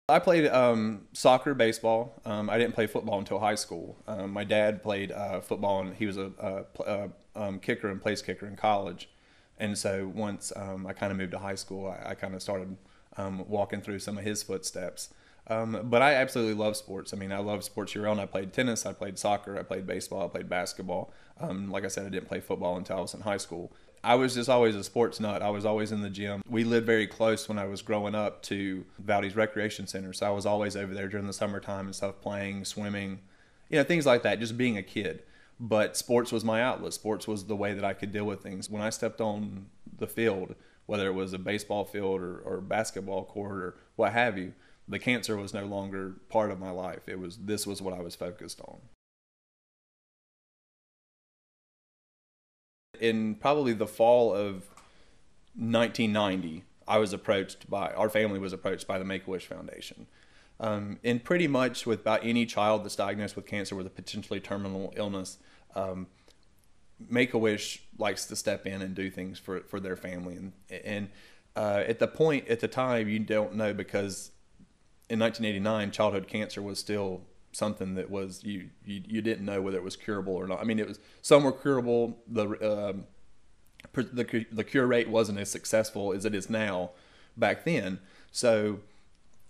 I played soccer, baseball. I didn't play football until high school. My dad played football, and he was a kicker and place kicker in college. And so once I kind of moved to high school, I kind of started walking through some of his footsteps. But I absolutely love sports. I mean, I love sports year round. I played tennis, I played soccer, I played baseball, I played basketball. Like I said, I didn't play football until I was in high school. I was just always a sports nut. I was always in the gym. We lived very close when I was growing up to Valdez Recreation Center, so I was always over there during the summertime and stuff, playing, swimming, things like that, just being a kid. But sports was my outlet. Sports was the way that I could deal with things. When I stepped on the field, whether it was a baseball field or basketball court or what have you, the cancer was no longer part of my life. This was what I was focused on. In probably the fall of 1990, our family was approached by the Make-A-Wish Foundation. And pretty much with about any child that's diagnosed with cancer with a potentially terminal illness, Make-A-Wish likes to step in and do things for their family. And at the time, you don't know, because in 1989, childhood cancer was still something that was you didn't know whether it was curable or not. I mean, it was, some were curable. The cure rate wasn't as successful as it is now back then. So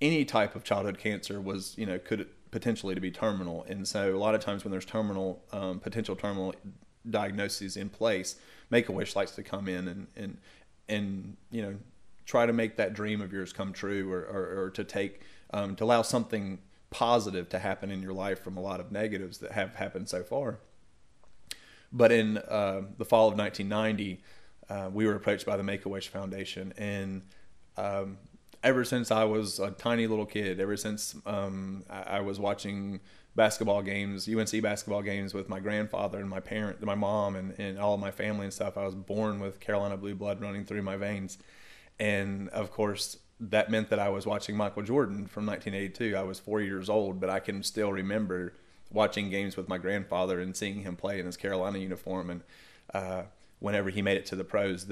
any type of childhood cancer was, could potentially to be terminal. And so a lot of times when there's potential terminal diagnoses in place, Make-A-Wish likes to come in and try to make that dream of yours come true, or to allow something positive to happen in your life from a lot of negatives that have happened so far. But in the fall of 1990, we were approached by the Make-A-Wish Foundation, and ever since I was a tiny little kid, ever since I was watching basketball games, UNC basketball games with my grandfather and my mom, and all of my family and stuff, I was born with Carolina blue blood running through my veins. And of course, that meant that I was watching Michael Jordan from 1982. I was 4 years old, but I can still remember watching games with my grandfather and seeing him play in his Carolina uniform. And whenever he made it to the pros,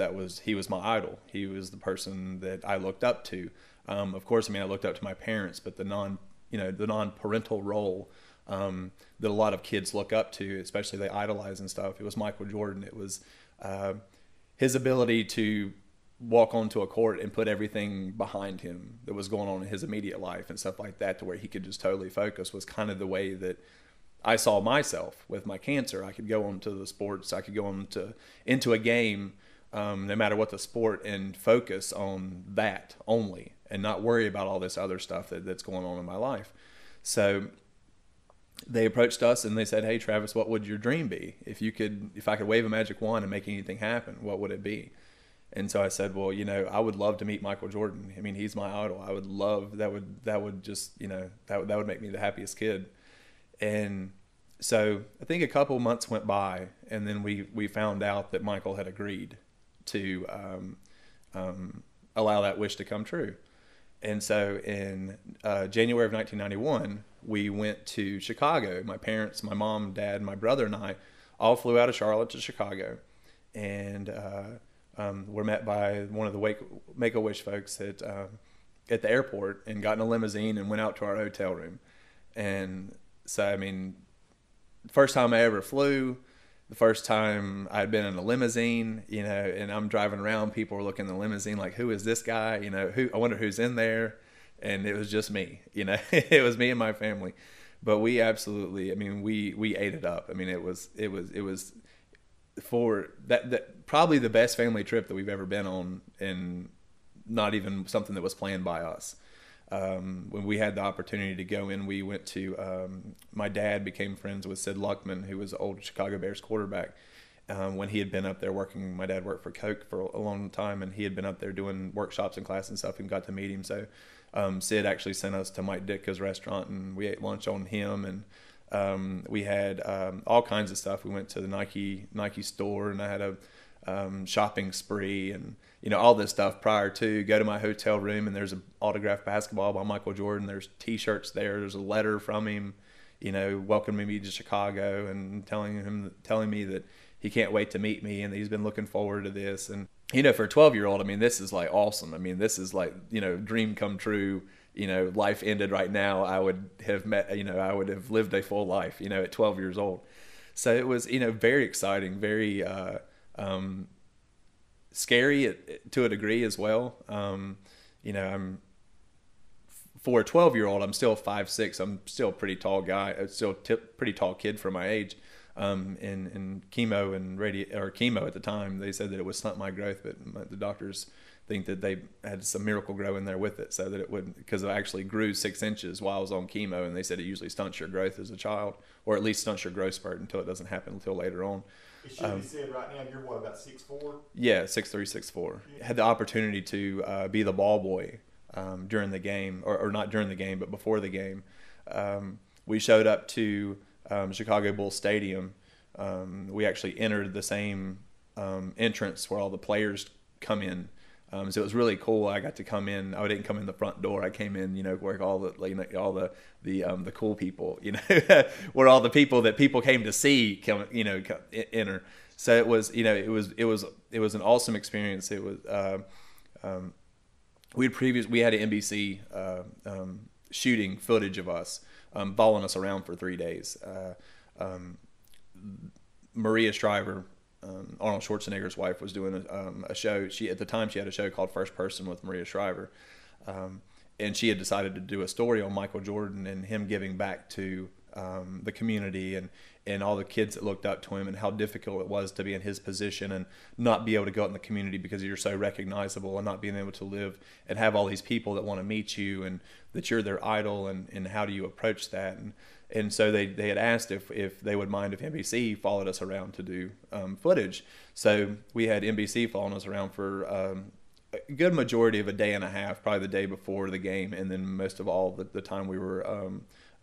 he was my idol. He was the person that I looked up to. Of course, I mean, I looked up to my parents, but the non-parental role that a lot of kids look up to, especially they idolize and stuff, it was Michael Jordan. It was his ability to walk onto a court and put everything behind him that was going on in his immediate life and stuff like that, to where he could just totally focus, was kind of the way that I saw myself with my cancer. I could go on to the sports, I could go on into a game, no matter what the sport, and focus on that only and not worry about all this other stuff that's going on in my life. So they approached us and they said, "Hey, Travis, what would your dream be? If I could wave a magic wand and make anything happen, what would it be?" And so I said, "Well, I would love to meet Michael Jordan. I mean, he's my idol. I would love that. Would just, that would make me the happiest kid." And so I think a couple months went by, and then we found out that Michael had agreed to allow that wish to come true. And so in January of 1991, we went to Chicago. My parents, my mom, dad, my brother, and I all flew out of Charlotte to Chicago, and were met by one of the Make-A-Wish folks at the airport, and got in a limousine and went out to our hotel room. And so, I mean, first time I ever flew, the first time I'd been in a limousine, and I'm driving around, people were looking in the limousine like, who is this guy? I wonder who's in there. And it was just me, it was me and my family. But we absolutely, I mean, we ate it up. I mean, it was for that probably the best family trip that we've ever been on, and not even something that was planned by us. When we had the opportunity to go in, we went to, my dad became friends with Sid Luckman, who was the old Chicago Bears quarterback. When he had been up there working, my dad worked for Coke for a long time, and he had been up there doing workshops and classes and stuff, and got to meet him. So Sid actually sent us to Mike Ditka's restaurant, and we ate lunch on him, and we had all kinds of stuff. We went to the Nike store, and I had a shopping spree, and all this stuff prior to go to my hotel room. And there's an autographed basketball by Michael Jordan. There's T-shirts there. There's a letter from him, welcoming me to Chicago and telling me that he can't wait to meet me and that he's been looking forward to this. And you know, for a 12-year-old, I mean, this is like awesome. I mean, this is like, you know, dream come true. You know, life ended right now. I would have met, you know, I would have lived a full life, you know, at 12 years old. So it was, you know, very exciting, very scary to a degree as well. You know, for a 12-year-old, I'm still 5'6". I'm still a pretty tall guy. Still pretty tall kid for my age. In chemo and chemo at the time, they said that it would stunt my growth, but the doctors think that they had some miracle grow in there with it, so that it wouldn't, because I actually grew 6 inches while I was on chemo, and they said it usually stunts your growth as a child, or at least stunts your growth spurt until it doesn't happen until later on. It should be said right now, you're what, about 6'4"? Yeah, 6'3", 6'4". Had the opportunity to be the ball boy during the game, or not during the game, but before the game. We showed up to Chicago Bulls Stadium. We actually entered the same entrance where all the players come in. So it was really cool. I got to come in. I didn't come in the front door. I came in, you know, where all the cool people, you know, where all the people that people came to see come, you know, enter. So it was, you know, it was an awesome experience. It was we had an NBC shooting footage of us following us around for 3 days. Maria Shriver, Arnold Schwarzenegger's wife, was doing a show. At the time she had a show called First Person with Maria Shriver, and she had decided to do a story on Michael Jordan and him giving back to the community and all the kids that looked up to him, and how difficult it was to be in his position and not be able to go out in the community because you're so recognizable, and not being able to live and have all these people that want to meet you and that you're their idol, and how do you approach that. And so they had asked if they would mind if NBC followed us around to do footage. So we had NBC following us around for a good majority of a day and a half, probably the day before the game, and then most of all the time we were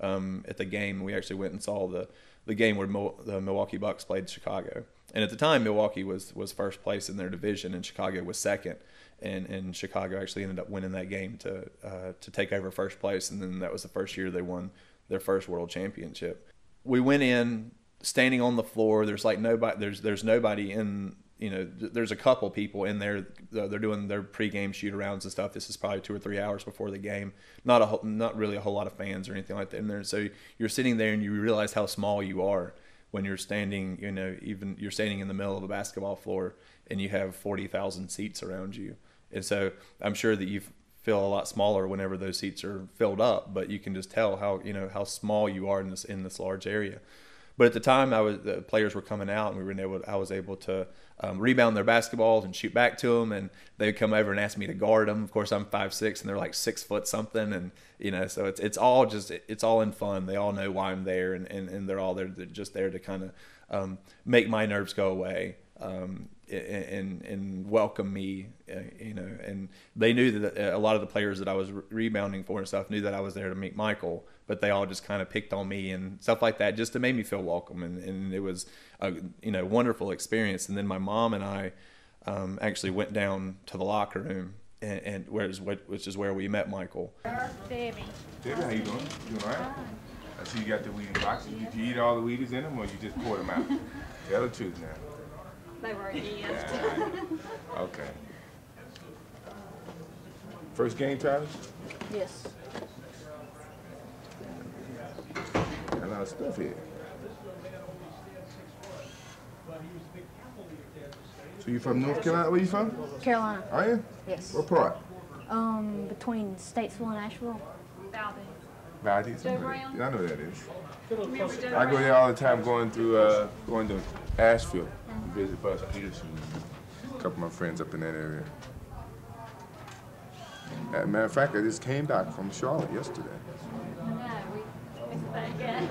at the game. We actually went and saw the game where the Milwaukee Bucks played Chicago. And at the time, Milwaukee was first place in their division, and Chicago was second. And Chicago actually ended up winning that game to take over first place, and then that was the first year they won their first world championship. We went in standing on the floor. There's like nobody. There's nobody in. You know, there's a couple people in there. They're doing their pregame shoot-arounds and stuff. This is probably 2 or 3 hours before the game. Not really a whole lot of fans or anything like that in there. So you're sitting there and you realize how small you are when you're standing. You know, even you're standing in the middle of a basketball floor and you have 40,000 seats around you. And so I'm sure that you feel a lot smaller whenever those seats are filled up, but you can just tell how small you are in this large area. But at the time, the players were coming out, and I was able to rebound their basketballs and shoot back to them, and they would come over and ask me to guard them. Of course, I'm 5'6", and they're like 6 foot something, and you know, so it's all in fun. They all know why I'm there, and they're all there. They're just there to kind of make my nerves go away. And welcome me, you know, and they knew that a lot of the players that I was rebounding for and stuff knew that I was there to meet Michael, but they all just kind of picked on me and stuff like that just to make me feel welcome, and it was a wonderful experience. And then my mom and I actually went down to the locker room, and which is where we met Michael. Debbie, how you doing? You all right? I see you got the Wheaties boxes. Did you eat all the Wheaties in them, or you just poured them out? Tell the truth now. they were used. Okay. First game, Travis? Yes. Got a lot of stuff here. So you from North Carolina? Where you from? Carolina. Are you? Yes. What part? Between Statesville and Asheville. Valdez. Joe Brown? I know where that is. Remember Joe I go Brown? there all the time going to Asheville and visit Buzz Peterson. A couple of my friends up in that area. As a matter of fact, I just came back from Charlotte yesterday. No, we missed that again.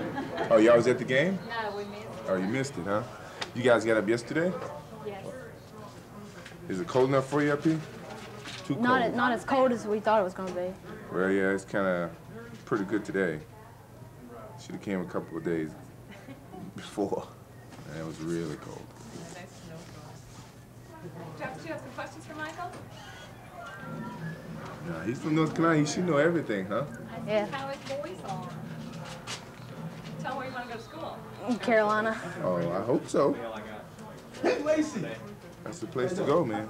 Oh, y'all was at the game? No, we missed it. Oh, you missed it, huh? You guys got up yesterday? Yes. Is it cold enough for you up here? Too cold? Not as cold as we thought it was going to be. Well, yeah, it's kind of pretty good today. Should have came a couple of days before. And it was really cold. Jeff, do you have some questions for Michael? Nah, he's from North Carolina. He should know everything, huh? Yeah. How his boys are. Tell him where you want to go to school. In Carolina. Oh, I hope so. Hey, Lacey. That's the place to go, man.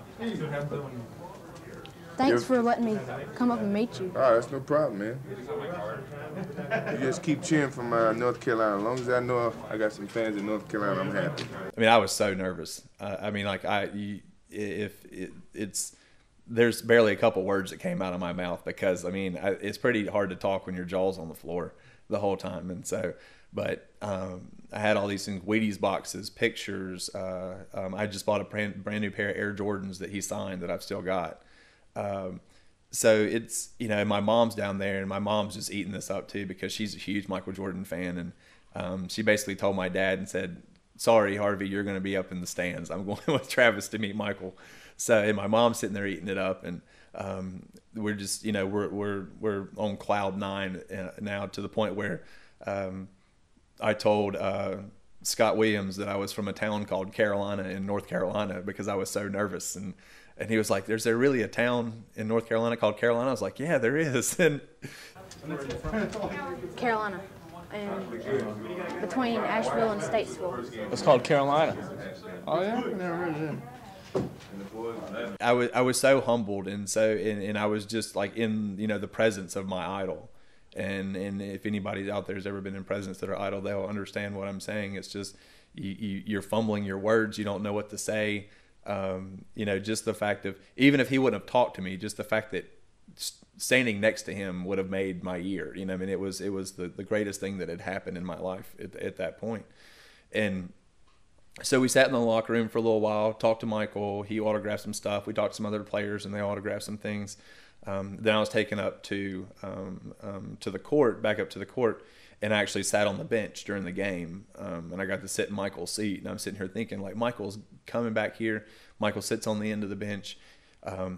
Thanks for letting me come up and meet you. All right, that's no problem, man. You just keep cheering for North Carolina. As long as I know I got some fans in North Carolina, I'm happy. I mean, I was so nervous. I mean, like there's barely a couple words that came out of my mouth because I mean, it's pretty hard to talk when your jaw's on the floor the whole time. And so, but I had all these things, Wheaties boxes, pictures. I just bought a brand new pair of Air Jordans that he signed that I've still got. So it's, you know, my mom's down there and my mom's just eating this up too because she's a huge Michael Jordan fan. And she basically told my dad and said, sorry, Harvey, you're going to be up in the stands. I'm going with Travis to meet Michael. So, and my mom's sitting there eating it up, and we're just, you know, we're on cloud nine now to the point where I told Scott Williams that I was from a town called Carolina in North Carolina because I was so nervous, and he was like, "Is there really a town in North Carolina called Carolina?" I was like, "Yeah, there is." And Carolina, and between Asheville and Statesville. It's called Carolina. Oh yeah, never heard of it. I was so humbled, and I was just like in, you know, the presence of my idol. And if anybody out there has ever been in presence that are idol, they'll understand what I'm saying. It's just you're fumbling your words, you don't know what to say. You know, just the fact of, even if he wouldn't have talked to me, just the fact that standing next to him would have made my year. You know, I mean, it was the greatest thing that had happened in my life at that point. And so we sat in the locker room for a little while, talked to Michael. He autographed some stuff. We talked to some other players, and they autographed some things. Then I was taken up to the court, back up to the court, and I actually sat on the bench during the game. And I got to sit in Michael's seat, and I'm sitting here thinking, like, Michael's coming back here. Michael sits on the end of the bench.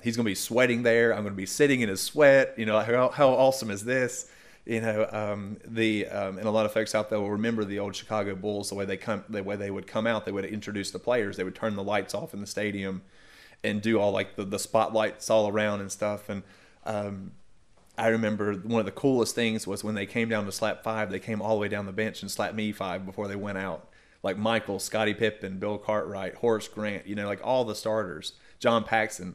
He's going to be sweating there. I'm going to be sitting in his sweat. You know, how awesome is this? You know, and a lot of folks out there will remember the old Chicago Bulls, the way they would come out, they would introduce the players, they would turn the lights off in the stadium and do all like the spotlights all around and stuff. And I remember one of the coolest things was when they came down to slap five, they came all the way down the bench and slapped me five before they went out. Like Michael, Scottie Pippen, Bill Cartwright, Horace Grant, you know, like all the starters, John Paxson.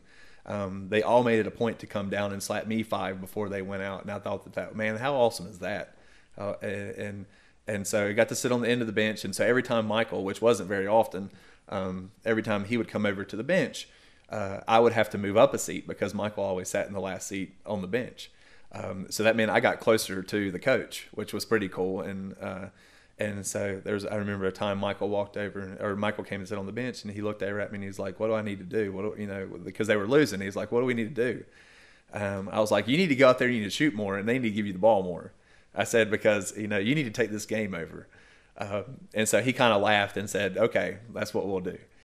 They all made it a point to come down and slap me five before they went out. And I thought that man, how awesome is that? And so I got to sit on the end of the bench. And so every time Michael, which wasn't very often, every time he would come over to the bench, I would have to move up a seat because Michael always sat in the last seat on the bench. So that meant I got closer to the coach, which was pretty cool. And so I remember a time Michael Michael came and sat on the bench, and he looked over at me and he's like, "What do I need to do? You know, because they were losing." He's like, "What do we need to do?" I was like, "You need to go out there, you need to shoot more, and they need to give you the ball more." I said, because, you know, you need to take this game over. And so he kind of laughed and said, "Okay, that's what we'll do."